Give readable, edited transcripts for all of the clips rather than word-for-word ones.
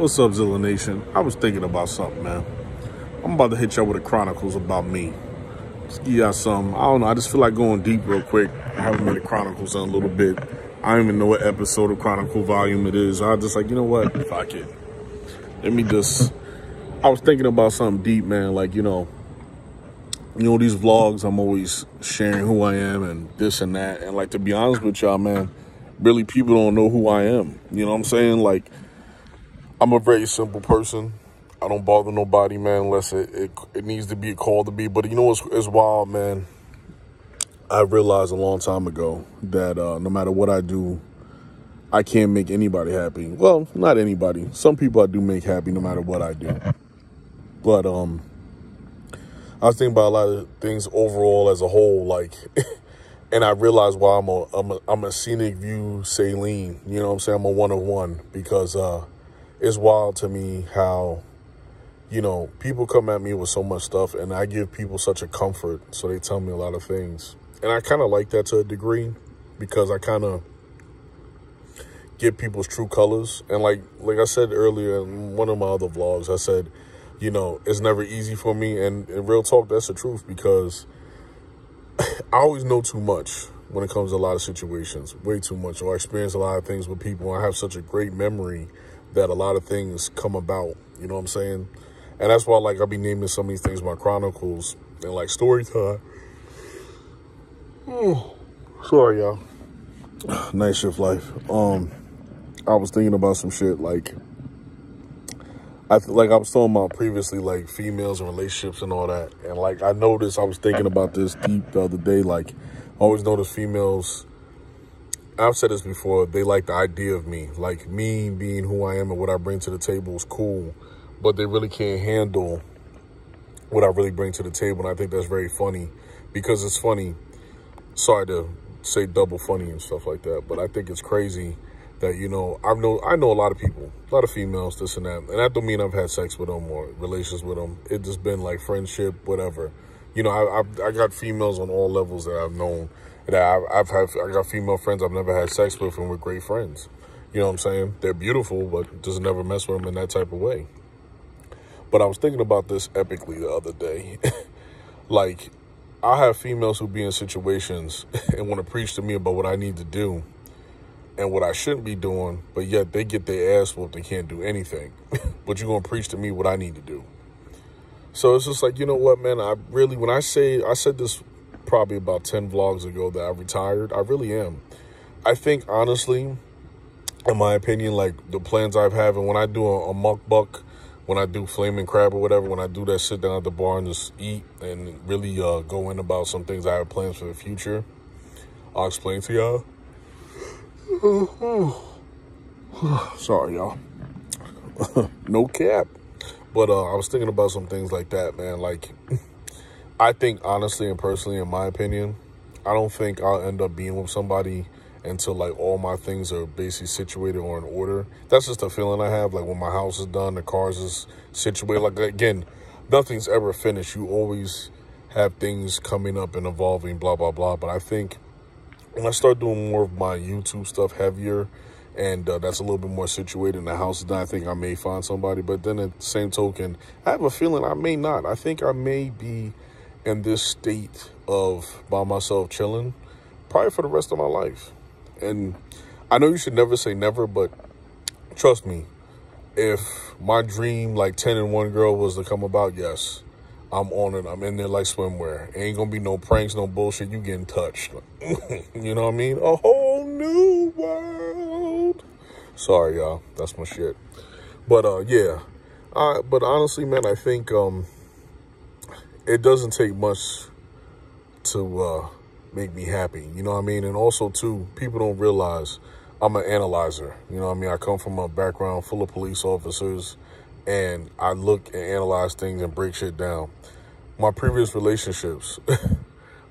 What's up, Zilla Nation? I was thinking about something, man. I'm about to hit y'all with the Chronicles about me. Just give y'all some, I don't know, I just feel like going deep real quick. I haven't made the Chronicles in a little bit. I don't even know what episode of Chronicle volume it is. I just like, you know what? Fuck it. Let me just, I was thinking about something deep, man. Like, you know, these vlogs, I'm always sharing who I am and this and that. And like, to be honest with y'all, man, really people don't know who I am. You know what I'm saying? Like, I'm a very simple person. I don't bother nobody, man, unless it needs to be called to be. But you know what's wild, man? I realized a long time ago that no matter what I do, I can't make anybody happy. Well, not anybody. Some people I do make happy no matter what I do. But I was thinking about a lot of things overall as a whole, like, and I realized why I'm a scenic view saline. You know what I'm saying? I'm a one of one because it's wild to me how, you know, people come at me with so much stuff and I give people such a comfort. So they tell me a lot of things. And I kind of like that to a degree because I kind of get people's true colors. And like I said earlier in one of my other vlogs, I said, you know, it's never easy for me. And in real talk, that's the truth because I always know too much when it comes to a lot of situations, way too much. Or I experience a lot of things with people. I have such a great memory that a lot of things come about, you know what I'm saying? And that's why, like, I'll be naming some of these things my Chronicles and, like, story time. Sorry, y'all. Night shift life. I was thinking about some shit, like, I was talking about previously, like, females and relationships and all that. And, like, I noticed, I was thinking about this deep the other day, like, I always notice females, I've said this before, they like the idea of me. Like, me being who I am and what I bring to the table is cool, but they really can't handle what I really bring to the table. And I think that's very funny because it's funny. Sorry to say double funny and stuff like that, but I think it's crazy that, you know, I know a lot of people, a lot of females, this and that. And that don't mean I've had sex with them or relations with them. It's just been like friendship, whatever. You know, I got females on all levels that I've known. That I got female friends I've never had sex with and we're great friends. You know what I'm saying? They're beautiful, but just never mess with them in that type of way. But I was thinking about this epically the other day. Like, I have females who be in situations and want to preach to me about what I need to do and what I shouldn't be doing, but yet they get their ass whooped and can't do anything. But you're going to preach to me what I need to do. So it's just like, you know what, man, when I said this probably about 10 vlogs ago that I retired, I really am. I think, honestly, in my opinion, like, the plans I've had, and when I do a mukbang, when I do flaming crab or whatever, when I do that, sit down at the bar and just eat and really go in about some things I have plans for the future, I'll explain to y'all. Sorry, y'all. No cap. But I was thinking about some things like that, man. Like, I think, honestly and personally, in my opinion, I don't think I'll end up being with somebody until, like, all my things are basically situated or in order. That's just a feeling I have. Like, when my house is done, the cars is situated. Like, again, nothing's ever finished. You always have things coming up and evolving, blah, blah, blah. But I think when I start doing more of my YouTube stuff heavier, and that's a little bit more situated in the house, then I think I may find somebody. But then at the same token, I have a feeling I may not. I think I may be in this state of by myself chilling probably for the rest of my life. And I know you should never say never, but trust me, if my dream, like 10 and 1 girl, was to come about, yes, I'm on it. I'm in there like swimwear. Ain't gonna be no pranks, no bullshit. You getting touched. You know what I mean? A whole new world. Sorry, y'all. That's my shit. But, yeah. But honestly, man, I think it doesn't take much to make me happy. You know what I mean? And also, too, people don't realize I'm an analyzer. You know what I mean? I come from a background full of police officers, and I look and analyze things and break shit down. My previous relationships,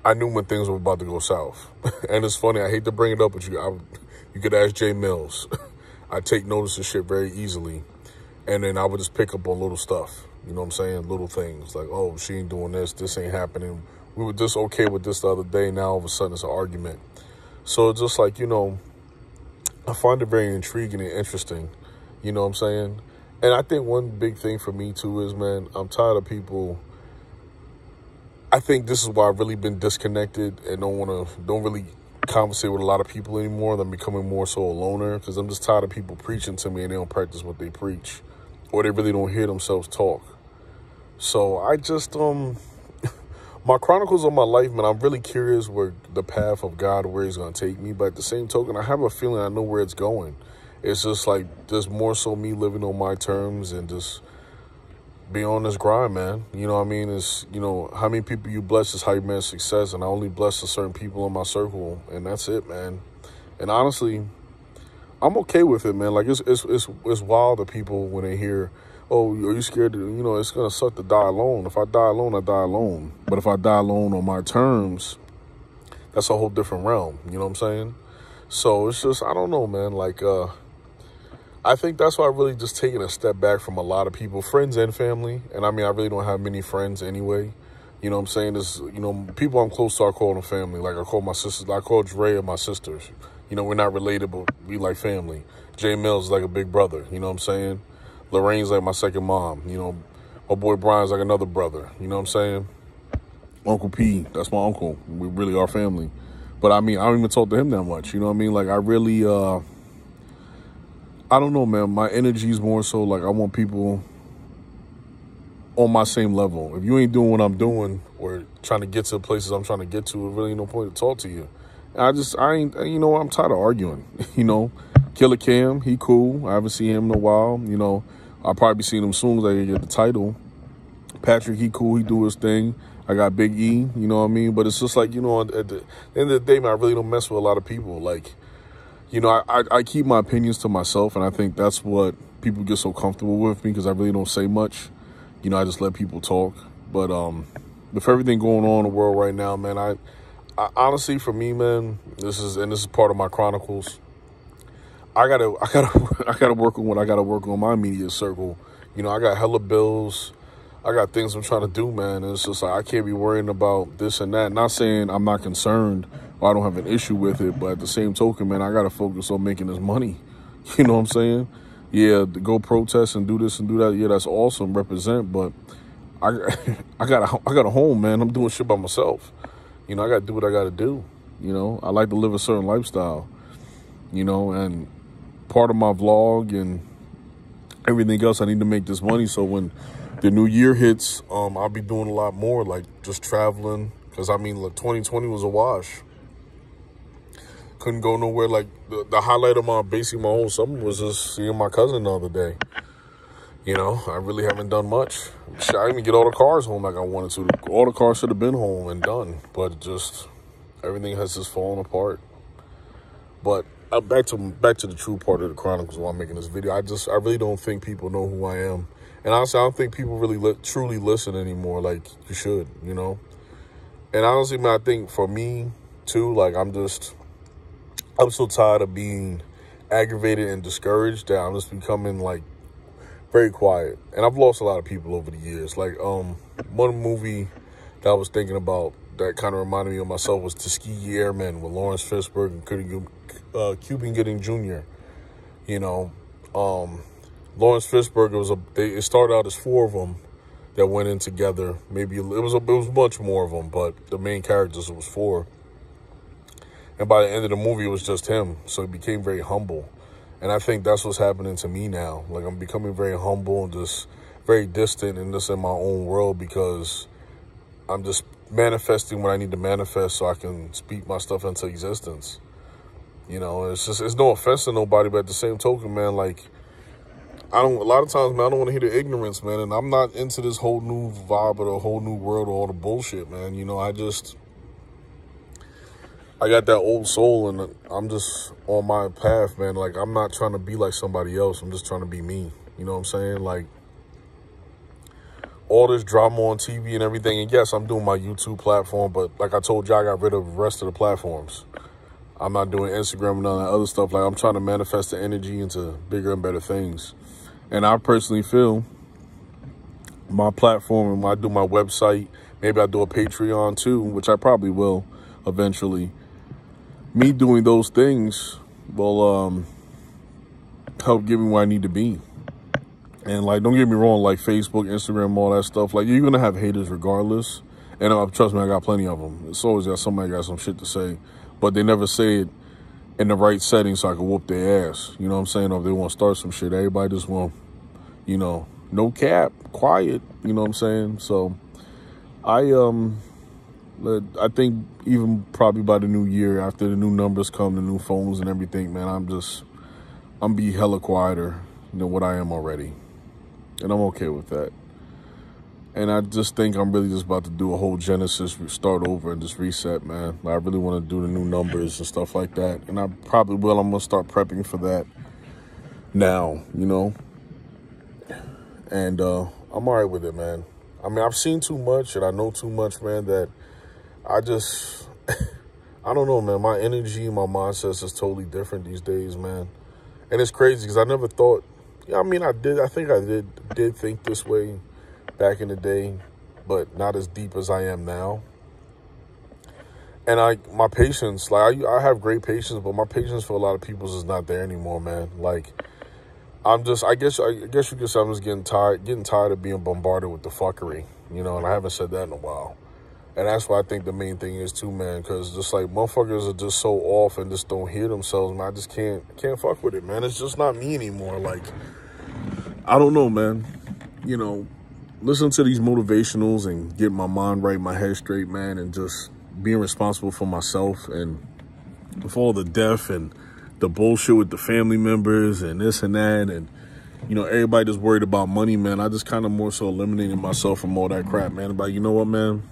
I knew when things were about to go south. And it's funny, I hate to bring it up with you. You could ask Jay Mills. I take notice of shit very easily. And then I would just pick up on little stuff. You know what I'm saying? Little things like, oh, she ain't doing this ain't happening. We were just okay with this the other day. Now all of a sudden it's an argument. So it's just like, you know, I find it very intriguing and interesting. You know what I'm saying? And I think one big thing for me too is, man, I'm tired of people. I think this is why I've really been disconnected and don't really conversate with a lot of people anymore. I'm becoming more so a loner because I'm just tired of people preaching to me and they don't practice what they preach, or they really don't hear themselves talk. So I just, my chronicles of my life, man, I'm really curious where the path of God, where he's going to take me. But at the same token, I have a feeling I know where it's going. It's just like, there's more so me living on my terms and just be on this grind, man. You know what I mean? It's, you know, how many people you bless is how you manage success. And I only bless a certain people in my circle. And that's it, man. And honestly, I'm okay with it, man. Like, it's wild to people when they hear, oh, are you scared to, you know, it's going to suck to die alone. If I die alone, I die alone. But if I die alone on my terms, that's a whole different realm. You know what I'm saying? So it's just, I don't know, man. Like, I think that's why I really just taken a step back from a lot of people, friends and family. And I mean, I really don't have many friends anyway. You know what I'm saying? This, you know, people I'm close to, I call them family. Like, I call my sisters, I call Dre my sisters. You know, we're not related, but we like family. Jay Mills is like a big brother. You know what I'm saying? Lorraine's like my second mom. You know, my boy Brian's like another brother. You know what I'm saying? Uncle P, that's my uncle. We really are family. But I mean, I don't even talk to him that much. You know what I mean? Like, I really, I don't know, man. My energy is more so like I want people on my same level. If you ain't doing what I'm doing or trying to get to the places I'm trying to get to, it really ain't no point to talk to you. And I ain't, you know, I'm tired of arguing. You know, Killer Cam, he cool. I haven't seen him in a while. You know, I'll probably be seeing him soon as I get the title. Patrick, he cool. He do his thing. I got Big E, you know what I mean? But it's just like, you know, at the end of the day, man, I really don't mess with a lot of people. Like, you know, I keep my opinions to myself, and I think that's what people get so comfortable with me because I really don't say much. You know, I just let people talk. But with everything going on in the world right now, man, I honestly, for me, man, this is part of my chronicles. I gotta work on what I gotta work on my immediate circle. You know, I got hella bills. I got things I'm trying to do, man. And it's just like I can't be worrying about this and that. Not saying I'm not concerned or I don't have an issue with it, but at the same token, man, I gotta focus on making this money. You know what I'm saying? Yeah, to go protest and do this and do that. Yeah, that's awesome. Represent, but I got a home, man. I'm doing shit by myself. You know, I gotta do what I gotta do. You know, I like to live a certain lifestyle. You know, and part of my vlog and everything else, I need to make this money. So when the new year hits, I'll be doing a lot more, like just traveling. Because I mean, look, 2020 was a wash. Couldn't go nowhere. Like the highlight of basically my whole summer was just seeing my cousin the other day. You know, I really haven't done much. Shit, I didn't even get all the cars home like I wanted to. All the cars should have been home and done, but just everything has just fallen apart. But back to the true part of the Chronicles while I'm making this video. I really don't think people know who I am, and honestly, I don't think people really truly listen anymore. Like you should, you know. And honestly, man, I think for me too, like I'm so tired of being aggravated and discouraged that I'm just becoming like very quiet. And I've lost a lot of people over the years. Like one movie that I was thinking about that kind of reminded me of myself was Tuskegee Airmen with Lawrence Fishburne and Cuban Gooding Jr. You know, Lawrence Fishburne, it started out as 4 of them that went in together. Maybe it was a bunch more of them, but the main characters, it was 4. And by the end of the movie, it was just him. So he became very humble. And I think that's what's happening to me now. Like, I'm becoming very humble and just very distant and just in my own world because I'm just manifesting what I need to manifest so I can speak my stuff into existence. You know, it's no offense to nobody, but at the same token, man, like, a lot of times, man, I don't want to hear the ignorance, man. And I'm not into this whole new vibe or the whole new world or all the bullshit, man. You know, I got that old soul and I'm just on my path, man. Like, I'm not trying to be like somebody else. I'm just trying to be me. You know what I'm saying? Like, all this drama on TV and everything. And yes, I'm doing my YouTube platform, but like I told you, I got rid of the rest of the platforms. I'm not doing Instagram and none of that other stuff. Like, I'm trying to manifest the energy into bigger and better things. And I personally feel my platform, and when I do my website, maybe I do a Patreon too, which I probably will eventually. Me doing those things will help get me where I need to be. And, like, don't get me wrong, like, Facebook, Instagram, all that stuff, like, you're going to have haters regardless. And trust me, I got plenty of them. It's always got somebody got some shit to say. But they never say it in the right setting so I can whoop their ass. You know what I'm saying? Or if they want to start some shit, everybody just want, you know, no cap, quiet. You know what I'm saying? So I think even probably by the new year, after the new numbers come, the new phones and everything, man, I'm be hella quieter than what I am already. And I'm okay with that. And I just think I'm really just about to do a whole Genesis, start over and just reset, man. I really want to do the new numbers and stuff like that. And I probably will. I'm going to start prepping for that now, you know. And I'm all right with it, man. I mean, I've seen too much and I know too much, man, that I just, I don't know, man. My energy, my mindset is totally different these days, man. And it's crazy because I never thought, I mean, I think I did think this way back in the day, but not as deep as I am now. And my patience, like I have great patience, but my patience for a lot of people is not there anymore, man. Like I guess you could say I'm just getting tired of being bombarded with the fuckery, you know. And I haven't said that in a while. And that's what I think the main thing is too, man. Because just like motherfuckers are just so off and just don't hear themselves, man. I just can't fuck with it, man. It's just not me anymore. Like, I don't know, man. You know, listen to these motivationals and get my mind right, my head straight, man. And just being responsible for myself and for all the death and the bullshit with the family members and this and that. And, you know, everybody just worried about money, man. I just kind of more so eliminated myself from all that crap, man. But you know what, man?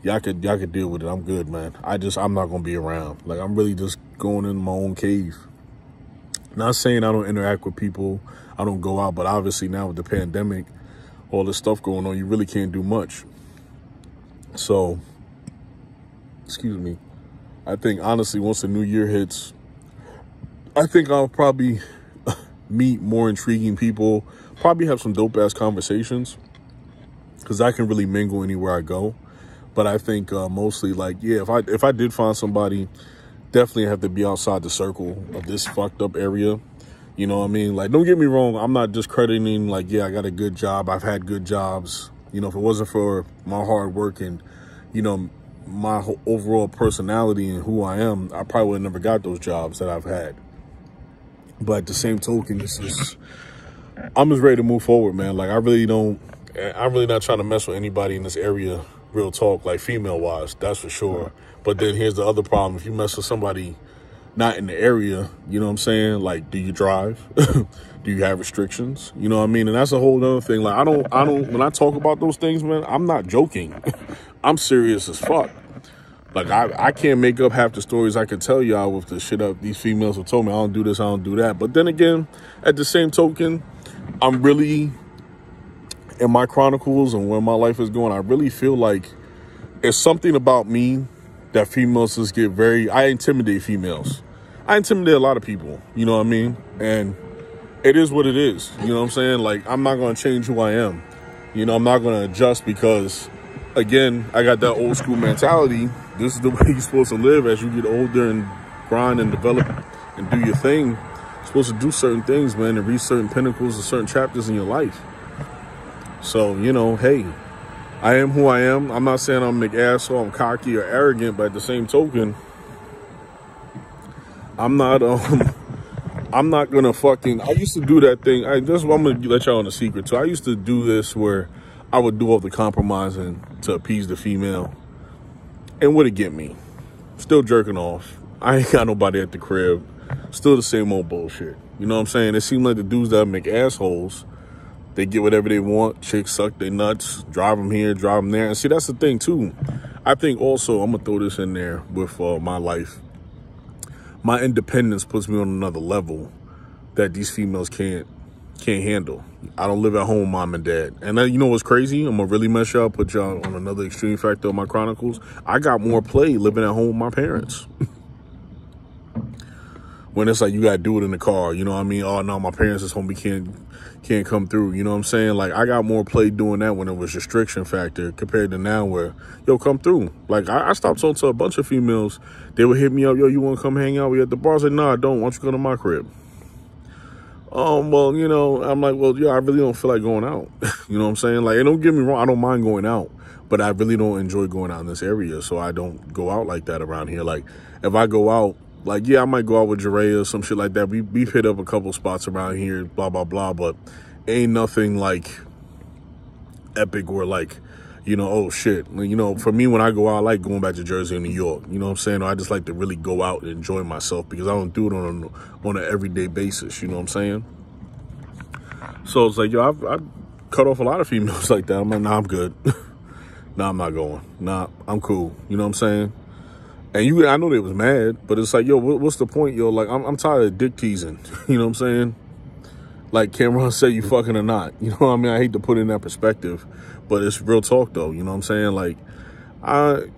Y'all could deal with it. I'm good, man. I'm not going to be around. Like, I'm really just going in my own cave. Not saying I don't interact with people. I don't go out. But obviously now with the pandemic, all this stuff going on, you really can't do much. So, excuse me. I think, honestly, once the new year hits, I think I'll probably meet more intriguing people. Probably have some dope-ass conversations. Because I can really mingle anywhere I go. But I think mostly, like, yeah, if I did find somebody, definitely have to be outside the circle of this fucked up area. You know what I mean? Like, don't get me wrong. I'm not discrediting, like, yeah, I got a good job. I've had good jobs. You know, if it wasn't for my hard work and, you know, my overall personality and who I am, I probably would have never got those jobs that I've had. But at the same token, I'm just ready to move forward, man. Like, I'm really not trying to mess with anybody in this area. Real talk, like female-wise, that's for sure. But then here's the other problem. If you mess with somebody not in the area, you know what I'm saying? Like, do you drive? Do you have restrictions? You know what I mean? And that's a whole other thing. Like, I don't, when I talk about those things, man, I'm not joking. I'm serious as fuck. Like, I can't make up half the stories I can tell y'all with the shit up these females have told me. I don't do this, I don't do that. But then again, at the same token, I'm really, in my chronicles and where my life is going, I really feel like it's something about me that females just get I intimidate females. I intimidate a lot of people, you know what I mean? And it is what it is, you know what I'm saying? Like, I'm not going to change who I am. You know, I'm not going to adjust because, again, I got that old school mentality. This is the way you're supposed to live as you get older and grind and develop and do your thing. You're supposed to do certain things, man, and reach certain pinnacles and certain chapters in your life. So, you know, hey, I am who I am. I'm not saying I'm an asshole, I'm cocky or arrogant, but at the same token, I'm not gonna I used to do that thing. I'm gonna let y'all on a secret too. I used to do this where I would do all the compromising to appease the female. And what'd it get me? Still jerking off. I ain't got nobody at the crib. Still the same old bullshit. You know what I'm saying? It seemed like the dudes that make assholes, they get whatever they want. Chicks suck their nuts, drive them here, drive them there. And see, that's the thing, too. I think also, I'm going to throw this in there with my life. My independence puts me on another level that these females can't handle. I don't live at home with mom and dad. And you know what's crazy? I'm going to really mess y'all, put y'all on another extreme factor of my chronicles. I got more play living at home with my parents. When it's like, you got to do it in the car. You know what I mean? Oh, no, my parents is home. We can't come through. You know what I'm saying? Like, I got more play doing that when it was restriction factor compared to now where, yo, come through. Like, I stopped talking to a bunch of females. They would hit me up, yo, you want to come hang out? We at the bar? I said, no, I don't. Why don't you go to my crib? Well, you know, I'm like, well, yeah, I really don't feel like going out. You know what I'm saying? Like, and don't get me wrong, I don't mind going out, but I really don't enjoy going out in this area, so I don't go out like that around here. Like, if I go out, like, yeah, I might go out with Jeray or some shit like that. We've hit up a couple spots around here, blah, blah, blah, but ain't nothing, like, epic or, like, you know, oh, shit. You know, for me, when I go out, I like going back to Jersey or New York. You know what I'm saying? Or I just like to really go out and enjoy myself because I don't do it on an everyday basis. You know what I'm saying? So it's like, yo, I've cut off a lot of females like that. I'm like, nah, I'm good. Nah, I'm not going. Nah, I'm cool. You know what I'm saying? And I know they was mad, but it's like, yo, what's the point, yo? Like, I'm tired of dick teasing. You know what I'm saying? Like Cameron said, you fucking or not. You know what I mean? I hate to put it in that perspective, but it's real talk though. You know what I'm saying? Like, I've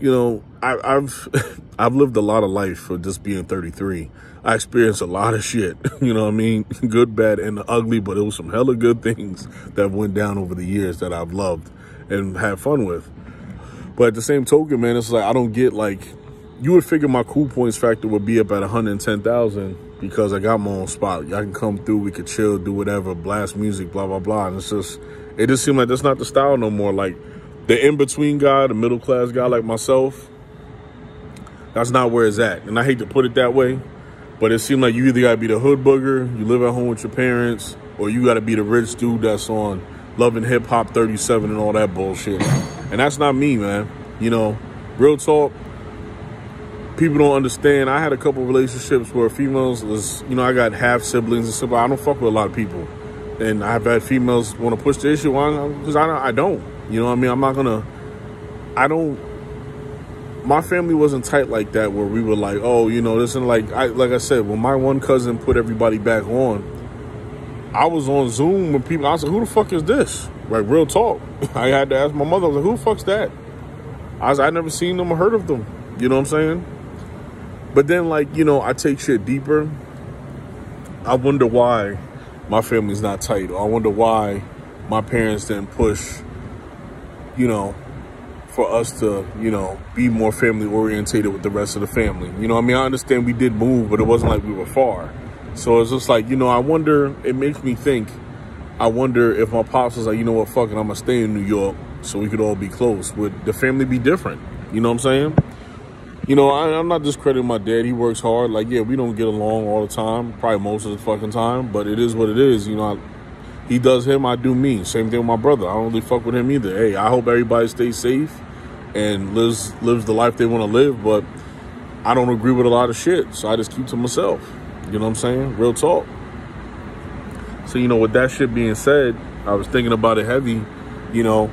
lived a lot of life for just being 33. I experienced a lot of shit. You know what I mean? Good, bad, and ugly, but it was some hella good things that went down over the years that I've loved and had fun with. But at the same token, man, it's like I don't get, like, you would figure my cool points factor would be up at 110,000 because I got my own spot. Y'all can come through, we could chill, do whatever, blast music, blah, blah, blah. And it just seemed like that's not the style no more. Like, the in-between guy, the middle-class guy like myself, that's not where it's at. And I hate to put it that way, but it seemed like you either got to be the hood booger, you live at home with your parents, or you got to be the rich dude that's on Love and Hip Hop 37 and all that bullshit. And that's not me, man. You know, real talk. People don't understand. I had a couple relationships where females was, you know, I got half siblings and stuff. I don't fuck with a lot of people. And I've had females want to push the issue on because I don't. You know what I mean? I'm not going to, my family wasn't tight like that where we were like, oh, you know, this and like I said, when my one cousin put everybody back on, I was on Zoom with people. I was like, who the fuck is this? Like, real talk. I had to ask my mother, I was like, who the fuck's that? I never seen them or heard of them. You know what I'm saying? But then, like, you know, I take shit deeper. I wonder why my family's not tight. Or I wonder why my parents didn't push, you know, for us to, you know, be more family orientated with the rest of the family. You know, I mean, I understand we did move, but it wasn't like we were far. So it's just like, you know, I wonder, it makes me think, I wonder if my pops was like, you know what, fuck it, I'm going to stay in New York so we could all be close. Would the family be different? You know what I'm saying? You know, I'm not discrediting my dad. He works hard. Like, yeah, we don't get along all the time, probably most of the fucking time, but it is what it is. You know, he does him, I do me. Same thing with my brother. I don't really fuck with him either. Hey, I hope everybody stays safe and lives the life they want to live, but I don't agree with a lot of shit, so I just keep to myself. You know what I'm saying? Real talk. So, you know, with that shit being said, I was thinking about it heavy. You know,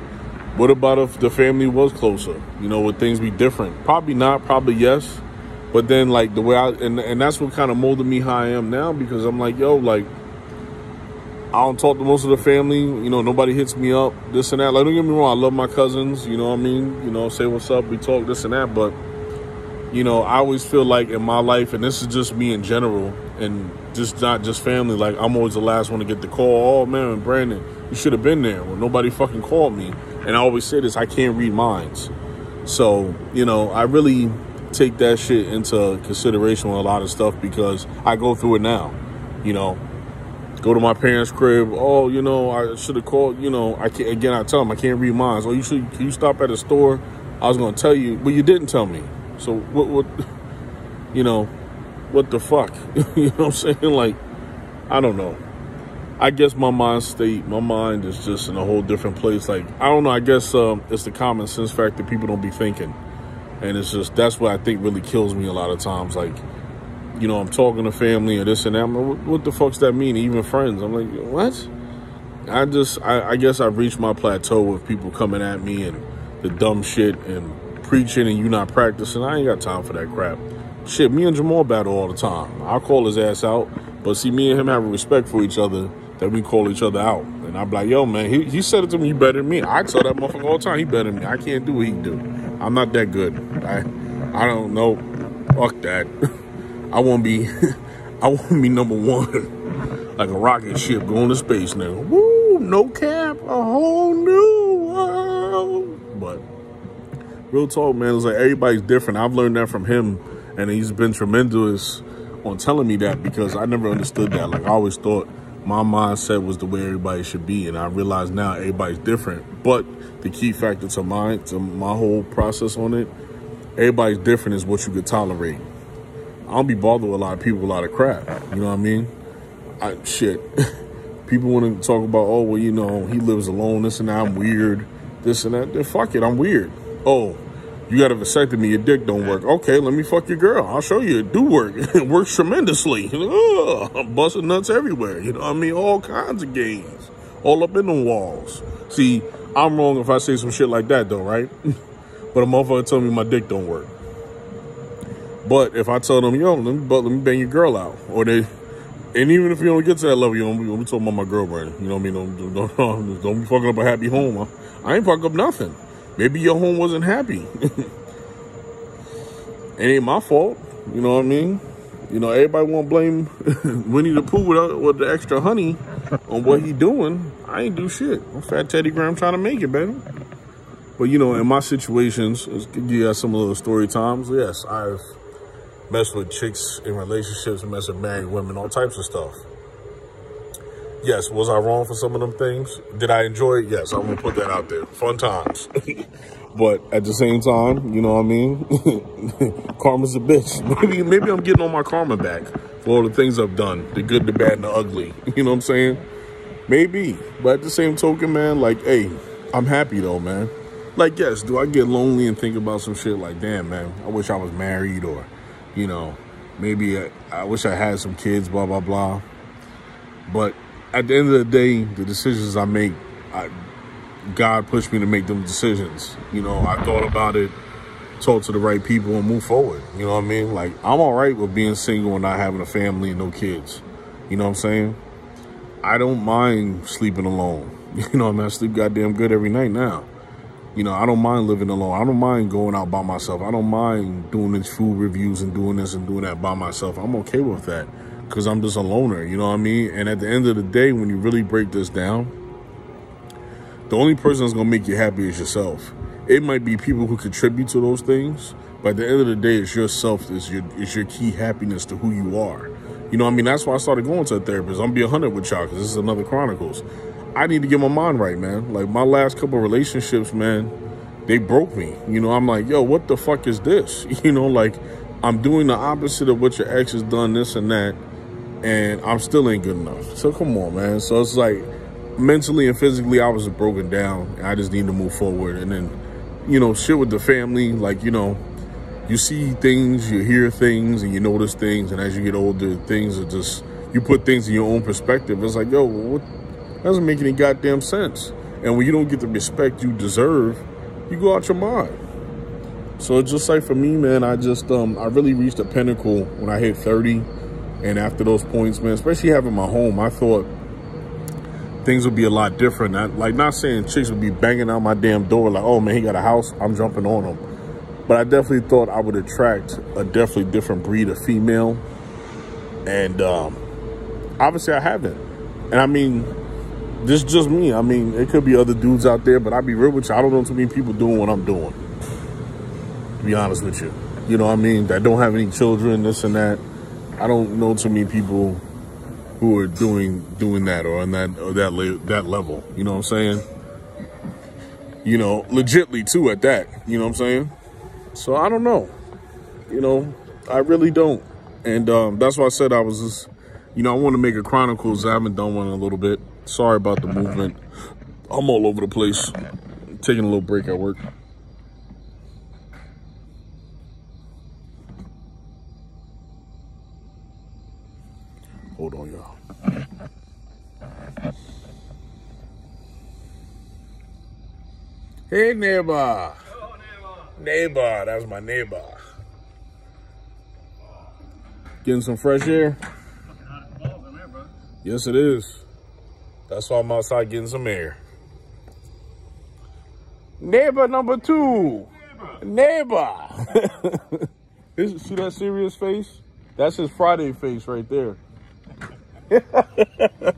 what about if the family was closer? You know, would things be different? Probably not, probably yes. But then, like, the way and that's what kind of molded me how I am now, because I'm like, yo, like, I don't talk to most of the family. You know, nobody hits me up, this and that. Like, don't get me wrong, I love my cousins, you know what I mean? You know, say what's up, we talk, this and that. But, you know, I always feel like in my life, and this is just me in general, and just not just family, like, I'm always the last one to get the call. Oh, man, Brandon, you should have been there. Well, nobody fucking called me. And I always say this, I can't read minds. So, you know, I really take that shit into consideration with a lot of stuff because I go through it now. You know, go to my parents' crib. Oh, you know, I should have called. You know, I can't. Again, I tell them I can't read minds. Oh, can you stop at a store? I was going to tell you, but you didn't tell me. So what, you know, what the fuck? You know what I'm saying? Like, I don't know. I guess my mind is just in a whole different place. Like, I don't know. I guess it's the common sense fact that people don't be thinking. And it's just, that's what I think really kills me a lot of times. Like, you know, I'm talking to family or this and that. I'm like, what the fuck's that mean? Even friends. I'm like, what? I guess I've reached my plateau with people coming at me and the dumb shit and preaching and you not practicing. I ain't got time for that crap. Shit, me and Jamal battle all the time. I'll call his ass out. But see, me and him have a respect for each other that we call each other out. And I'm like, yo, man, he said it to me, you better than me. I tell that motherfucker all the time, he better than me. I can't do what he can do. I'm not that good. I don't know. Fuck that. I want to be number one. Like a rocket ship going to space now. Woo, no cap, a whole new world. But real talk, man, it's like everybody's different. I've learned that from him, and he's been tremendous on telling me that because I never understood that. Like, I always thought my mindset was the way everybody should be. And I realize now everybody's different. But the key factor to my whole process on it, everybody's different is what you could tolerate. I don't be bothered with a lot of people, a lot of crap. You know what I mean? Shit. People want to talk about, oh, well, you know, he lives alone, this and that, I'm weird, this and that. Then fuck it, I'm weird. Oh, you got a vasectomy, your dick don't work. Okay, let me fuck your girl. I'll show you it do work. It works tremendously. I'm busting nuts everywhere. You know what I mean? All kinds of games. All up in the walls. See, I'm wrong if I say some shit like that, though, right? But a motherfucker tell me my dick don't work. But if I tell them, yo, let me bang your girl out. Or they, and even if you don't get to that level, you don't be talking about my girlfriend. You know what I mean? Don't be fucking up a happy home. I ain't fucking up nothing. Maybe your home wasn't happy. It ain't my fault. You know what I mean? You know, everybody want to blame Winnie the Pooh with the extra honey on what he doing. I ain't do shit. I'm Fat Teddy Graham trying to make it, baby. But, you know, in my situations, let's give you some little story times. Yes, I've messed with chicks in relationships, messed with married women, all types of stuff. Yes, was I wrong for some of them things? Did I enjoy it? Yes, I'm going to put that out there. Fun times. But at the same time, you know what I mean? Karma's a bitch. Maybe I'm getting all my karma back for all the things I've done. The good, the bad, and the ugly. You know what I'm saying? Maybe. But at the same token, man, like, hey, I'm happy though, man. Like, yes, do I get lonely and think about some shit like, damn, man, I wish I was married, or, you know, maybe I wish I had some kids, blah, blah, blah. But at the end of the day, the decisions I make, God pushed me to make them decisions. You know, I thought about it, talked to the right people, and move forward. You know what I mean? Like, I'm all right with being single and not having a family and no kids. You know what I'm saying? I don't mind sleeping alone. You know what I mean? I sleep goddamn good every night now. You know, I don't mind living alone. I don't mind going out by myself. I don't mind doing these food reviews and doing this and doing that by myself. I'm okay with that because I'm just a loner, you know what I mean? And at the end of the day, when you really break this down, the only person that's going to make you happy is yourself. It might be people who contribute to those things, but at the end of the day, it's yourself. It's your key happiness to who you are. You know what I mean? That's why I started going to a therapist. I'm going to be 100 with y'all because this is another Chronicles. I need to get my mind right, man. Like, my last couple of relationships, man, they broke me. You know, I'm like, yo, what the fuck is this? You know, like, I'm doing the opposite of what your ex has done, this and that, and I'm still ain't good enough. So come on, man. So it's like, mentally and physically, I was broken down. And I just need to move forward. And then, you know, shit with the family, like, you know, you see things, you hear things, and you notice things. And as you get older, things are just, you put things in your own perspective. It's like, yo, what? Doesn't make any goddamn sense. And when you don't get the respect you deserve, you go out your mind. So it's just like for me, man, I really reached a pinnacle when I hit 30. And after those points, man, especially having my home, I thought things would be a lot different. Not saying chicks would be banging out my damn door like, oh man, he got a house, I'm jumping on him. But I definitely thought I would attract a definitely different breed of female. And obviously I haven't. And I mean, this is just me. I mean, it could be other dudes out there, but I'll be real with you. I don't know too many people doing what I'm doing, to be honest with you. You know what I mean? That don't have any children, this and that. I don't know too many people who are doing that or on that level. You know what I'm saying? You know, legitly too at that. You know what I'm saying? So I don't know. You know, I really don't. And that's why I said I was just, you know, I want to make a Chronicles. I haven't done one in a little bit. Sorry about the movement. I'm all over the place. Taking a little break at work. Hold on, y'all. Hey, neighbor. Hello, neighbor. Neighbor, that's my neighbor. Getting some fresh air? Fucking hot as balls in there, bro. Yes, it is. That's why I'm outside getting some air. Neighbor number 2. Neighbor. See that serious face? That's his Friday face right there. Where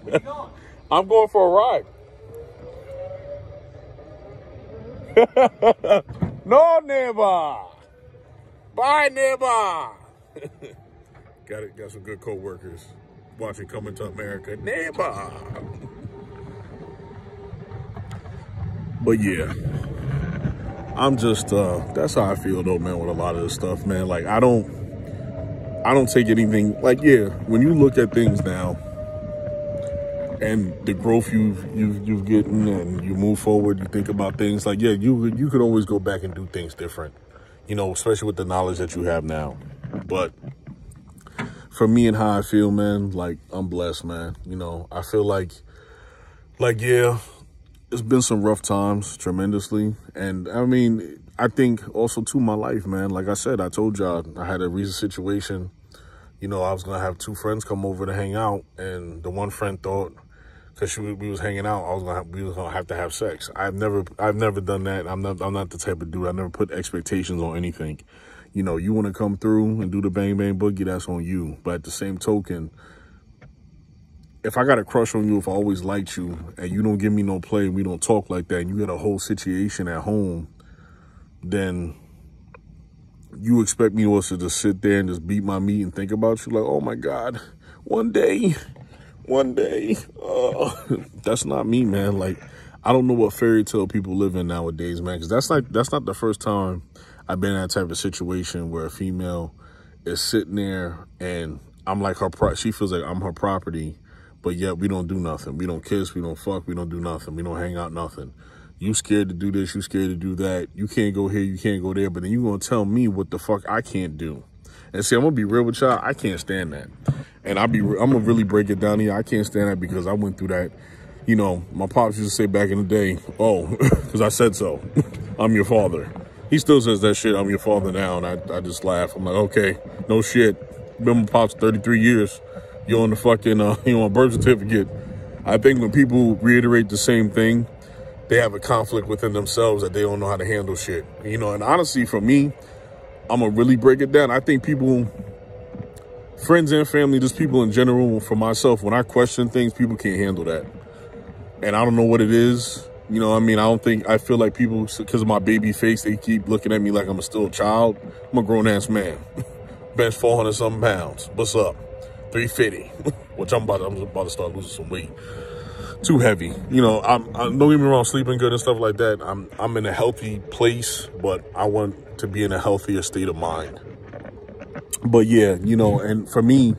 you going? I'm going for a ride. No, neighbor. Bye, neighbor. Got some good co-workers. watching Coming to America. Never. But yeah, I'm just, that's how I feel though, man, with a lot of this stuff, man. Like, I don't take anything, like, yeah, when you look at things now and the growth you've gotten and you move forward, you think about things like, yeah, you could always go back and do things different, you know, especially with the knowledge that you have now. But for me and how I feel, man, like, I'm blessed, man. You know, I feel like, yeah, it's been some rough times, tremendously. And I mean, I think also too, my life, man. Like I said, I told y'all I had a recent situation. You know, I was going to have two friends come over to hang out. And the one friend thought, because we was hanging out, we was going to have to have sex. I've never done that. I'm not the type of dude. I never put expectations on anything. You know, you want to come through and do the bang bang boogie, that's on you. But at the same token, if I got a crush on you, if I always liked you, and you don't give me no play, and we don't talk like that, and you get a whole situation at home, then you expect me also to sit there and just beat my meat and think about you like, oh my God, one day. That's not me, man. Like, I don't know what fairy tale people live in nowadays, man, because that's not the first time I've been in that type of situation where a female is sitting there and I'm like she feels like I'm her property, but yet we don't do nothing. We don't kiss, we don't fuck, we don't do nothing. We don't hang out, nothing. You scared to do this, you scared to do that. You can't go here, you can't go there, but then you gonna tell me what the fuck I can't do. And see, I'm gonna be real with y'all, I can't stand that. And I'm gonna really break it down here. I can't stand that because I went through that. You know, my pops used to say back in the day, oh, because I said so, I'm your father. He still says that shit, I'm your father now, and I just laugh. I'm like, okay, no shit. Been my pops 33 years. You on the fucking, you on a birth certificate. I think when people reiterate the same thing, they have a conflict within themselves that they don't know how to handle shit. You know, and honestly, for me, I'm gonna really break it down. I think people, friends and family, just people in general, for myself, when I question things, people can't handle that. And I don't know what it is. You know what I mean? I feel like people, because of my baby face, they keep looking at me like I'm still a child. I'm a grown-ass man. Bench 400-something pounds. What's up? 350. Which I'm about to start losing some weight. Too heavy. You know, don't get me wrong, sleeping good and stuff like that. I'm in a healthy place, but I want to be in a healthier state of mind. But yeah, you know, and for me,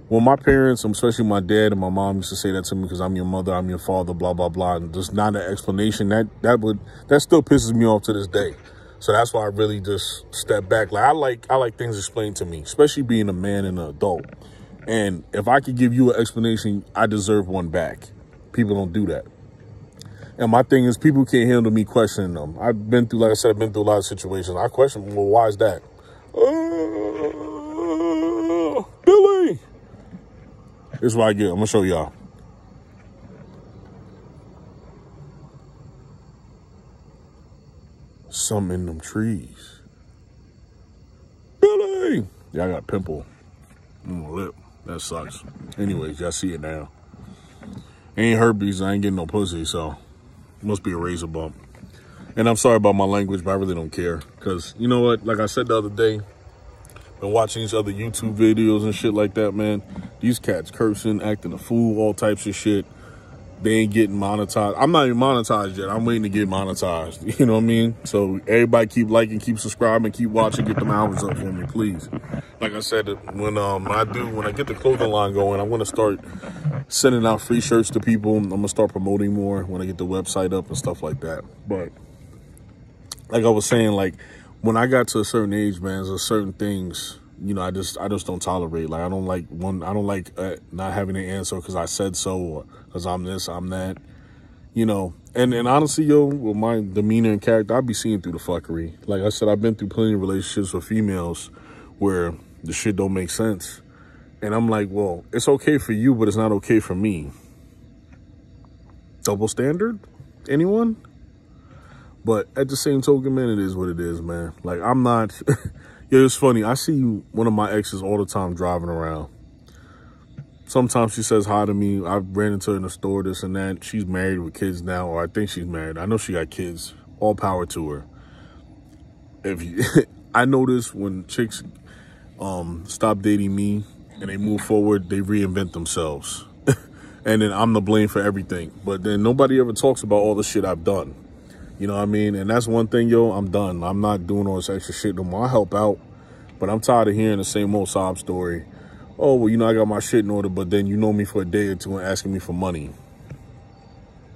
when my parents, especially my dad and my mom, used to say that to me, because I'm your mother, I'm your father, blah, blah, blah, and just not an explanation, that still pisses me off to this day. So that's why I really just step back. Like, I like things explained to me, especially being a man and an adult. And if I could give you an explanation, I deserve one back. People don't do that. And my thing is, people can't handle me questioning them. I've been through, like I said, a lot of situations. I question, well, why is that? Billy! This is what I get. I'm going to show y'all. Something in them trees. Billy! Yeah, I got a pimple on my lip. That sucks. Anyways, y'all see it now. Ain't herpes. I ain't getting no pussy, so must be a razor bump. And I'm sorry about my language, but I really don't care. Because, you know what? Like I said the other day, been watching these other YouTube videos and shit like that, man. These cats cursing, acting a fool, all types of shit. They ain't getting monetized. I'm not even monetized yet. I'm waiting to get monetized. You know what I mean? So everybody keep liking, keep subscribing, keep watching, get them hours up for me, please. Like I said, when I get the clothing line going, I'm going to start sending out free shirts to people. I'm going to start promoting more when I get the website up and stuff like that. But like I was saying, like, when I got to a certain age, man, there's certain things, you know, I just don't tolerate. Like, I don't like not having an answer because I said so, or because I'm this, I'm that, you know. And honestly, yo, with my demeanor and character, I'd be seeing through the fuckery. Like I said, I've been through plenty of relationships with females where the shit don't make sense. And I'm like, well, it's okay for you, but it's not okay for me. Double standard? Anyone? But at the same token, man, it is what it is, man. Like, I'm not... Yeah, it's funny. I see one of my exes all the time driving around. Sometimes she says hi to me. I ran into her in the store, this and that. She's married with kids now, or I think she's married. I know she got kids. All power to her. I notice when chicks stop dating me and they move forward, they reinvent themselves. And then I'm to blame for everything. But then nobody ever talks about all the shit I've done. You know what I mean? And that's one thing, yo, I'm done. I'm not doing all this extra shit no more. I help out, but I'm tired of hearing the same old sob story. Oh, well, you know, I got my shit in order, but then you know me for a day or two and asking me for money.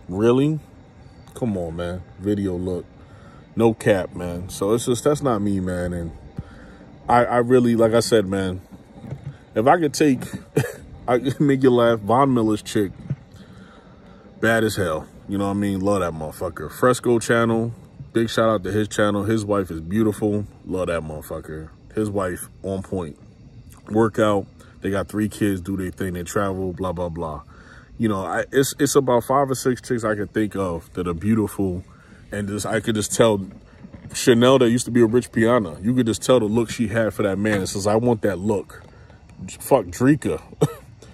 Really? Come on, man. Video look. No cap, man. So it's just, that's not me, man. And I really, like I said, man, if I could take, I could make you laugh, Von Miller's chick, bad as hell. You know what I mean? Love that motherfucker. Fresco channel, big shout out to his channel. His wife is beautiful. Love that motherfucker. His wife, on point. Workout. They got 3 kids, do their thing. They travel, blah, blah, blah. You know, it's about 5 or 6 chicks I can think of that are beautiful. And just I could just tell Chanel, that used to be a rich piano, you could just tell the look she had for that man. It says, I want that look. Fuck Drika.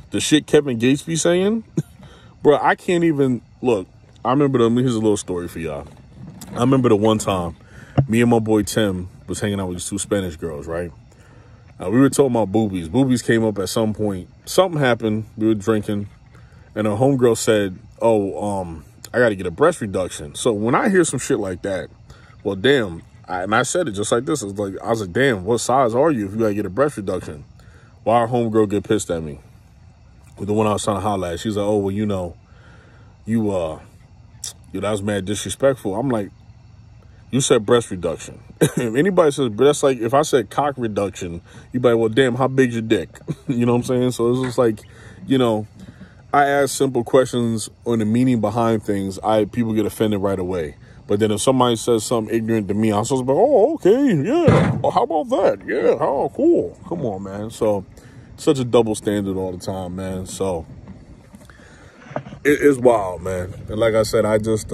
The shit Kevin Gates be saying? Bro, I can't even, look, I remember here's a little story for y'all. I remember the one time me and my boy Tim was hanging out with these 2 Spanish girls, right? We were talking about boobies. Boobies came up at some point. Something happened. We were drinking. And a homegirl said, oh, I got to get a breast reduction. So when I hear some shit like that, well, damn. And I said it just like this. I was like, damn, what size are you if you got to get a breast reduction? Why our homegirl get pissed at me? With the one I was trying to holler at. She's like, oh, well, you know, that was mad disrespectful. I'm like, you said breast reduction. If anybody says, that's like, if I said cock reduction, you'd be like, well, damn, how big's your dick? You know what I'm saying? So it's just like, you know, I ask simple questions on the meaning behind things. People get offended right away. But then if somebody says something ignorant to me, I'm supposed to be like, oh, okay, yeah. Oh, how about that? Yeah, oh, cool. Come on, man. So such a double standard all the time, man. So it's wild, man. And like I said, I just,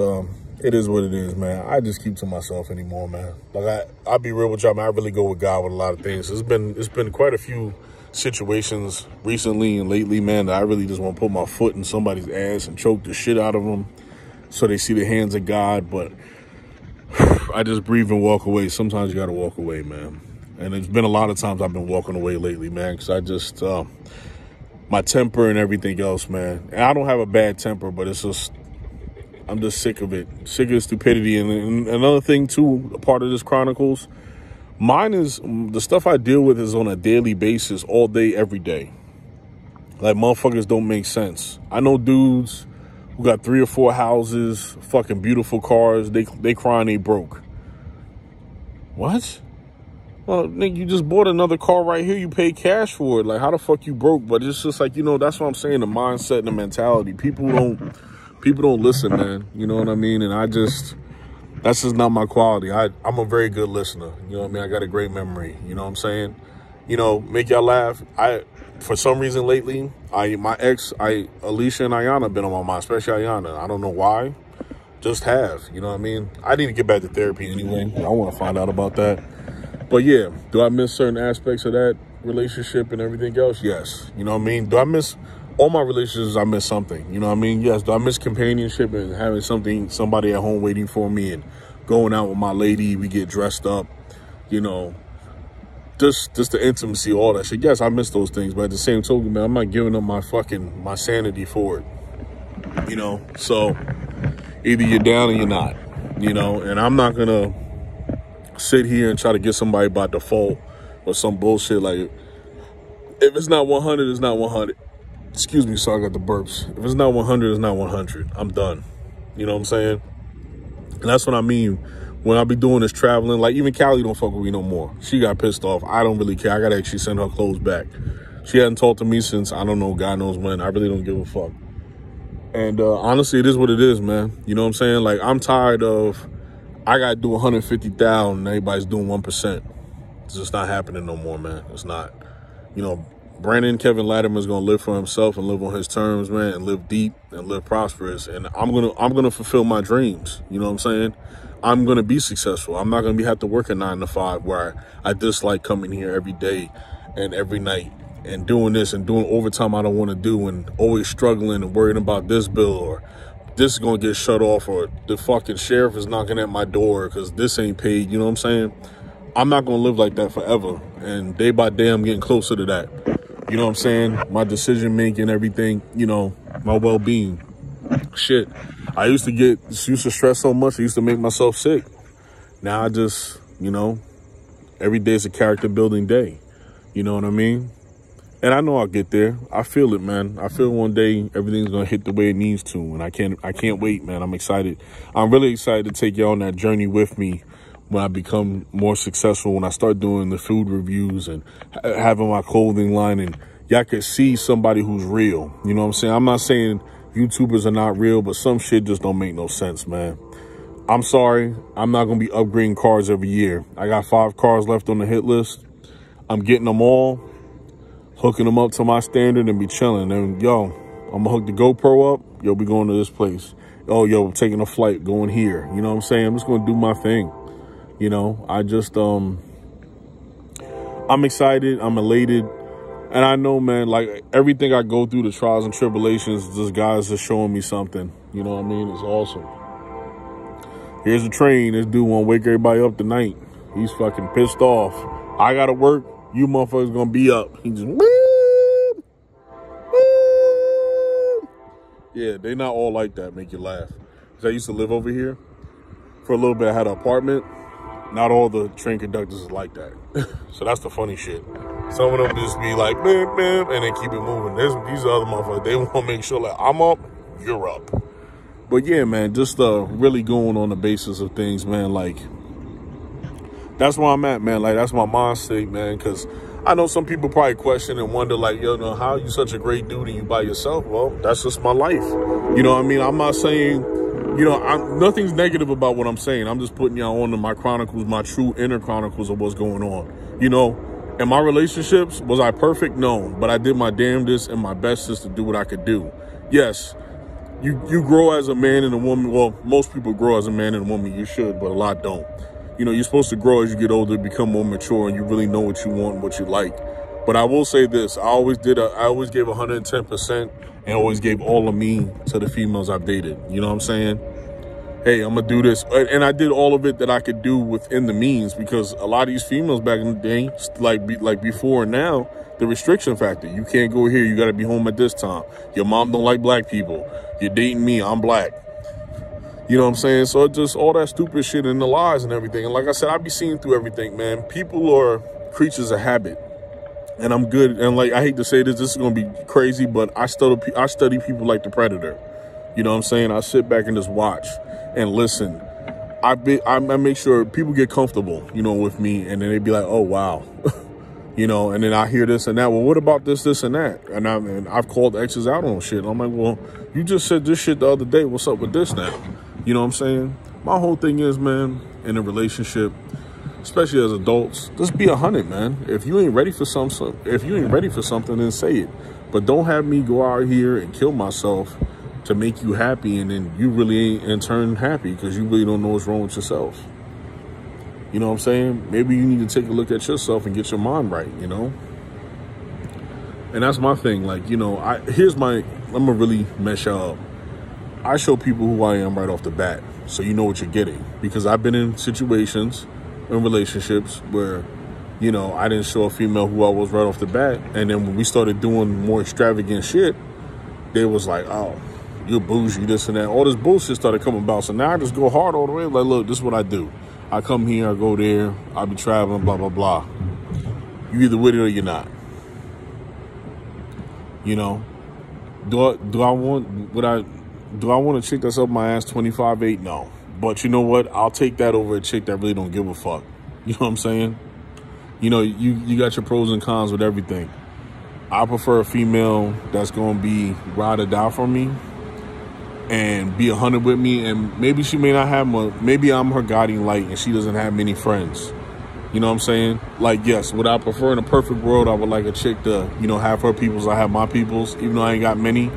it is what it is, man. I just keep to myself anymore, man. Like I'll be real with y'all, man. I really go with God with a lot of things. It's been quite a few situations recently and lately, man, that I really just want to put my foot in somebody's ass and choke the shit out of them so they see the hands of God. But I just breathe and walk away. Sometimes you got to walk away, man. And it's been a lot of times I've been walking away lately, man, because I just, my temper and everything else, man. And I don't have a bad temper, but it's just, I'm just sick of it. Sick of the stupidity. And another thing, too, a part of this Chronicles, mine is, the stuff I deal with is on a daily basis, all day, every day. Like, motherfuckers don't make sense. I know dudes who got 3 or 4 houses, fucking beautiful cars. They crying they broke. What? Well, nigga, you just bought another car right here. You paid cash for it. Like, how the fuck you broke? But it's just like, you know, that's what I'm saying, the mindset and the mentality. People don't listen, man. You know what I mean? And that's just not my quality. I'm a very good listener. You know what I mean? I got a great memory. You know what I'm saying? You know, make y'all laugh. For some reason lately, my ex, Alicia and Ayana been on my mind, especially Ayana. I don't know why. Just have. You know what I mean? I need to get back to therapy anyway. I want to find out about that. But yeah, do I miss certain aspects of that relationship and everything else? Yes. You know what I mean? Do I miss all my relationships? I miss something. You know what I mean? Yes. Do I miss companionship and having somebody at home waiting for me and going out with my lady? We get dressed up, you know, just the intimacy, all that shit. Yes, I miss those things. But at the same token, man, I'm not giving up my sanity for it. You know, so either you're down or you're not, you know, and I'm not going to sit here and try to get somebody by default or some bullshit. Like, if it's not 100, it's not 100. Excuse me, sorry, I got the burps. If it's not 100, it's not 100. I'm done. You know what I'm saying? And that's what I mean when I be doing this traveling. Like, even Callie don't fuck with me no more. She got pissed off. I don't really care. I got to actually send her clothes back. She hadn't talked to me since, I don't know, God knows when. I really don't give a fuck. And honestly, it is what it is, man. You know what I'm saying? Like, I'm tired of, I got to do 150,000 and everybody's doing 1%. It's just not happening no more, man. It's not. You know, Brandon Kevin Latimer's going to live for himself and live on his terms, man, and live deep and live prosperous. And I'm going to fulfill my dreams. You know what I'm saying? I'm going to be successful. I'm not going to have to work a 9 to 5 where I dislike coming here every day and every night and doing this and doing overtime I don't want to do and always struggling and worrying about this bill or this is going to get shut off or the fucking sheriff is knocking at my door because this ain't paid. You know what I'm saying? I'm not going to live like that forever. And day by day, I'm getting closer to that. You know what I'm saying? My decision making, everything, you know, my well-being. Shit. I used to stress so much, I used to make myself sick. Now I just, you know, every day is a character building day. You know what I mean? And I know I'll get there. I feel it, man. I feel one day everything's gonna hit the way it needs to, and I can't wait, man. I'm excited. I'm really excited to take y'all on that journey with me when I become more successful, when I start doing the food reviews and having my clothing line, and y'all can see somebody who's real. You know what I'm saying? I'm not saying YouTubers are not real, but some shit just don't make no sense, man. I'm sorry. I'm not going to be upgrading cars every year. I got 5 cars left on the hit list. I'm getting them all, hooking them up to my standard, and be chilling. And, yo, I'm going to hook the GoPro up. Yo, we going to this place. Oh, yo, taking a flight, going here. You know what I'm saying? I'm just going to do my thing. You know, I just, I'm excited. I'm elated. And I know, man, like, everything I go through, the trials and tribulations, this guy's just showing me something. You know what I mean? It's awesome. Here's a train. This dude won't wake everybody up tonight. He's fucking pissed off. I gotta work. You motherfuckers gonna be up. He just, woo, woo. Yeah, they not all like that. Make you laugh. 'Cause I used to live over here. For a little bit, I had an apartment. Not all the train conductors is like that. So that's the funny shit. Some of them just be like, bam, bam, and then keep it moving. These other motherfuckers, they want to make sure, like, I'm up, you're up. But yeah, man, just really going on the basis of things, man. Like, that's where I'm at, man. Like, that's my mindset, man. Because I know some people probably question and wonder, like, yo, no, how are you such a great dude and you by yourself? Well, that's just my life. You know what I mean? I'm not saying, you know, nothing's negative about what I'm saying. I'm just putting y'all on to my chronicles, my true inner chronicles of what's going on. You know, in my relationships, was I perfect? No. But I did my damnedest and my bestest to do what I could do. Yes. You grow as a man and a woman. Well, most people grow as a man and a woman. You should, but a lot don't. You know, you're supposed to grow as you get older, become more mature, and you really know what you want and what you like. But I will say this. I always gave 110% and always gave all of me to the females I've dated. You know what I'm saying? Hey, I'm going to do this. And I did all of it that I could do within the means, because a lot of these females back in the day, like before and now, the restriction factor. You can't go here. You got to be home at this time. Your mom don't like black people. You're dating me. I'm black. You know what I'm saying? So it's just all that stupid shit and the lies and everything. And like I said, I be seeing through everything, man. People are creatures of habit. And I'm good. And like, I hate to say this is going to be crazy, but I study people like the Predator. You know what I'm saying? I sit back and just watch and listen. I make sure people get comfortable, you know, with me. And then they be like, oh, wow. You know, and then I hear this and that. Well, what about this, this, and that? And I've called exes out on shit. I'm like, well, you just said this shit the other day. What's up with this now? You know what I'm saying? My whole thing is, man, in a relationship, especially as adults, just be 100, man. If you ain't ready for something, then say it. But don't have me go out here and kill myself to make you happy, and then you really ain't in turn happy because you really don't know what's wrong with yourself. You know what I'm saying? Maybe you need to take a look at yourself and get your mind right, you know? And that's my thing. Like, you know, I'm going to really mess y'all up. I show people who I am right off the bat, so you know what you're getting. Because I've been in situations, in relationships, where, you know, I didn't show a female who I was right off the bat. And then when we started doing more extravagant shit, they was like, oh, you're bougie, this and that. All this bullshit started coming about. So now I just go hard all the way. Like, look, this is what I do. I come here, I go there, I be traveling, blah, blah, blah. You either with it or you're not. You know, do I want a chick that's up my ass 25-8? No. But you know what? I'll take that over a chick that really don't give a fuck. You know what I'm saying? You know, you got your pros and cons with everything. I prefer a female that's going to be ride or die for me and be 100 with me. And maybe she may not have maybe I'm her guiding light and she doesn't have many friends. You know what I'm saying? Like, yes, would I prefer in a perfect world, I would like a chick to, you know, have her peoples, I have my peoples, even though I ain't got many.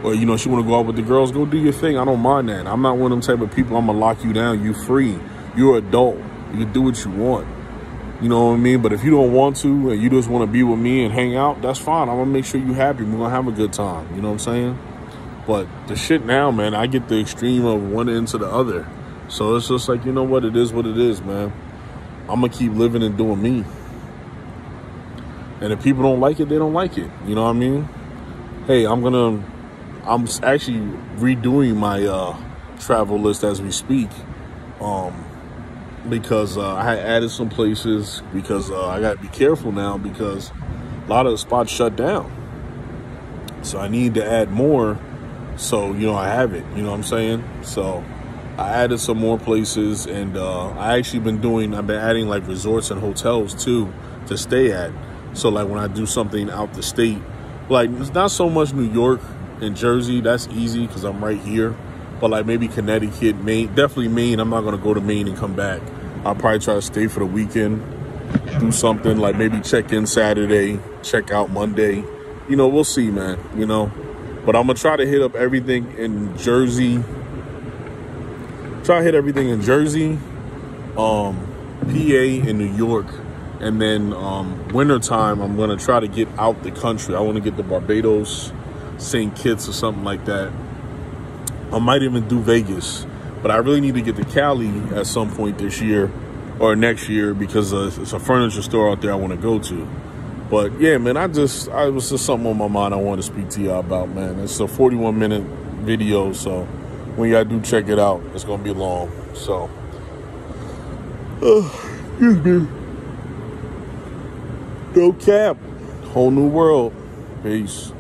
Or, you know, she want to go out with the girls, go do your thing. I don't mind that. I'm not one of them type of people, I'm going to lock you down. You free. You're an adult. You can do what you want. You know what I mean? But if you don't want to and you just want to be with me and hang out, that's fine. I'm going to make sure you're happy. We're going to have a good time. You know what I'm saying? But the shit now, man, I get the extreme of one end to the other. So it's just like, you know what? It is what it is, man. I'm going to keep living and doing me. And if people don't like it, they don't like it. You know what I mean? Hey, I'm actually redoing my travel list as we speak. Because I had added some places because I got to be careful now because a lot of the spots shut down. So I need to add more so, I have it. You know what I'm saying? So I added some more places, and I've been adding like resorts and hotels too to stay at. So like when I do something out the state, like it's not so much New York and Jersey, that's easy because I'm right here. But like maybe Connecticut, Maine, definitely Maine. I'm not going to go to Maine and come back. I'll probably try to stay for the weekend, do something like maybe check in Saturday, check out Monday. We'll see, man, But I'm going to try to hit up everything in Jersey. PA, and New York. And then wintertime, I'm going to try to get out the country. I want to get to Barbados, St. Kitts or something like that. I might even do Vegas. But I really need to get to Cali at some point this year or next year because it's a furniture store out there I want to go to. But yeah, man, it was just something on my mind I wanted to speak to y'all about, man. It's a 41-minute video, so when y'all do check it out, it's going to be long. So, excuse me. No cap. Whole new world. Peace.